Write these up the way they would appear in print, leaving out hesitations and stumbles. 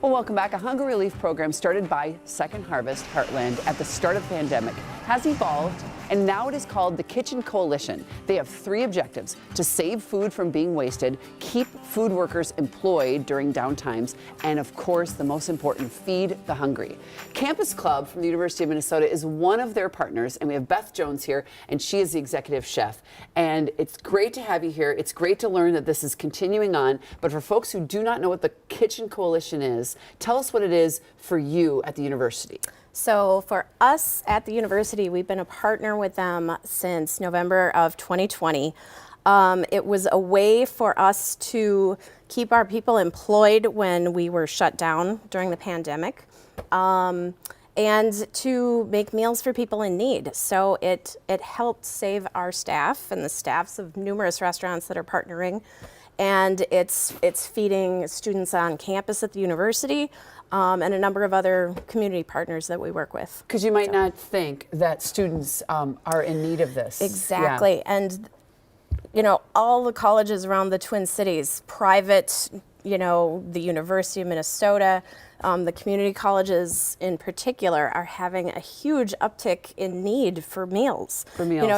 Well, welcome back. A hunger relief program started by Second Harvest Heartland at the start of the pandemic has evolved, and now it is called the Kitchen Coalition. They have three objectives: to save food from being wasted, keep food workers employed during downtimes, and of course, the most important, feed the hungry. Campus Club from the University of Minnesota is one of their partners, and we have Beth Jones here, and she is the executive chef. And it's great to have you here. It's great to learn that this is continuing on, but for folks who do not know what the Kitchen Coalition is, tell us what it is for you at the university. So for us at the university, we've been a partner with them since November of 2020. It was a way for us to keep our people employed when we were shut down during the pandemic, and to make meals for people in need. So it helped save our staff and the staffs of numerous restaurants that are partnering. And it's feeding students on campus at the university, and a number of other community partners that we work with. Because you might not think that students are in need of this. Exactly. Yeah. And, all the colleges around the Twin Cities, private, the University of Minnesota, the community colleges in particular are having a huge uptick in need for meals.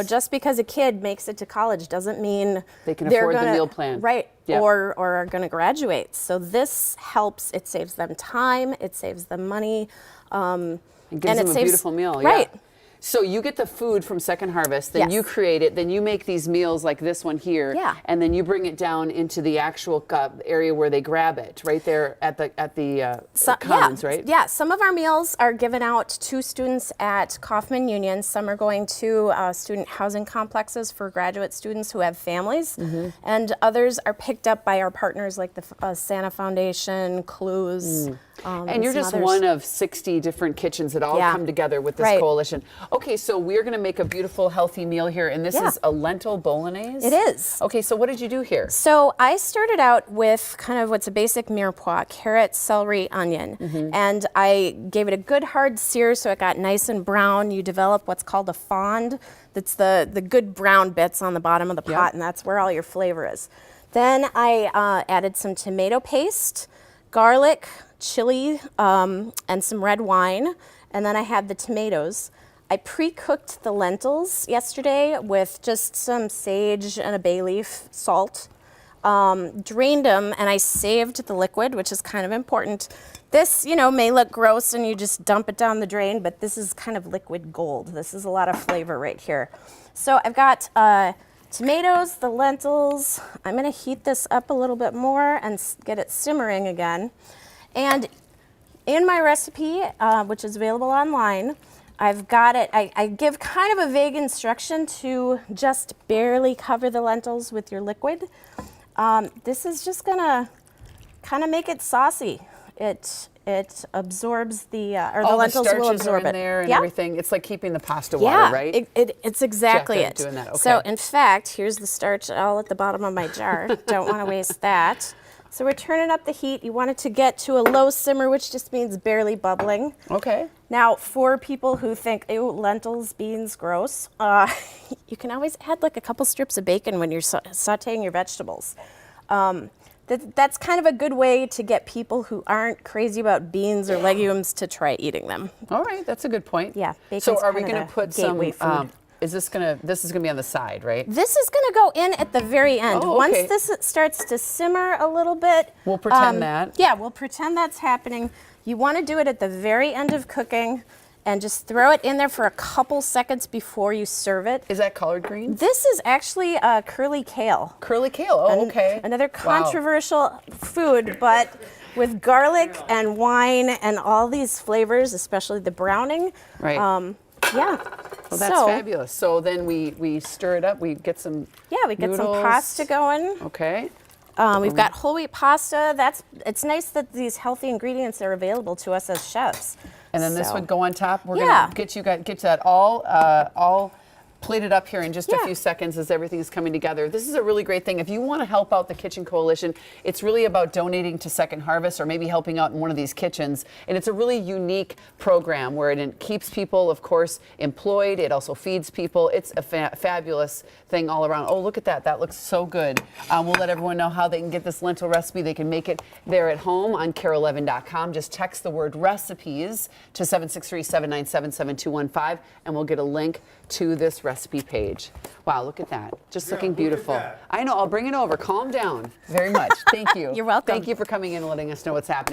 Just because a kid makes it to college doesn't mean they can afford the meal plan. Right. Yep. Or are going to graduate. So this helps. It saves them time. It saves them money. It gives them a beautiful meal. Right. Yeah. So you get the food from Second Harvest, then you create it, then you make these meals like this one here, and then you bring it down into the actual area where they grab it, right there at the Commons, right? Yeah, some of our meals are given out to students at Kaufman Union. Some are going to student housing complexes for graduate students who have families, and others are picked up by our partners like the Santa Foundation, Clues. And you're just one of 60 different kitchens that all come together with this coalition. Okay, so we're going to make a beautiful, healthy meal here, and this is a lentil bolognese? It is. Okay, so what did you do here? So I started out with kind of what's a basic mirepoix: carrot, celery, onion. And I gave it a good hard sear so it got nice and brown. You develop what's called a fond. That's the good brown bits on the bottom of the pot, and that's where all your flavor is. Then I added some tomato paste, garlic, chili, and some red wine, and then I had the tomatoes. I pre-cooked the lentils yesterday with just some sage and a bay leaf, salt, drained them, and I saved the liquid, which is kind of important. This, may look gross and you just dump it down the drain, but this is kind of liquid gold. This is a lot of flavor right here. So I've got tomatoes, the lentils. I'm gonna heat this up a little bit more and get it simmering again. And in my recipe, which is available online, I've got it, I give kind of a vague instruction to just barely cover the lentils with your liquid. This is just gonna kind of make it saucy. It absorbs the lentils will absorb it. There and everything. It's like keeping the pasta water, right? It's exactly it. Doing that. Okay. So in fact, here's the starch all at the bottom of my jar. Don't want to waste that. So we're turning up the heat. You want it to get to a low simmer, which just means barely bubbling. Okay. Now, for people who think, ew, lentils, beans, gross, you can always add like a couple strips of bacon when you're sauteing your vegetables. That's kind of a good way to get people who aren't crazy about beans or legumes to try eating them. All right, that's a good point. Yeah. So are we going to put some? This is gonna be on the side, right? This is gonna go in at the very end. Oh, okay. Once this starts to simmer a little bit, we'll pretend that. Yeah, we'll pretend that's happening. You want to do it at the very end of cooking, and just throw it in there for a couple seconds before you serve it. Is that collard greens? This is actually curly kale. Curly kale. Oh, okay. Another controversial food, but with garlic and wine and all these flavors, especially the browning. Right. Yeah. Well, that's fabulous. So then we stir it up. We get some we get noodles. some pasta going. Okay. We've got whole wheat pasta. It's nice that these healthy ingredients are available to us as chefs. And then this would go on top. We're gonna get that all plate it up here in just a few seconds as everything's coming together. This is a really great thing. If you want to help out the Kitchen Coalition, it's really about donating to Second Harvest or maybe helping out in one of these kitchens. And it's a really unique program where it keeps people, of course, employed. It also feeds people. It's a fabulous thing all around. Oh, look at that. That looks so good. We'll let everyone know how they can get this lentil recipe. They can make it there at home on KARE11.com. Just text the word recipes to 763-797-7215 and we'll get a link to this recipe page. Wow, look at that. Just looking beautiful. I know, I'll bring it over. Calm down very much. Thank you. You're welcome. Thank you for coming in and letting us know what's happening.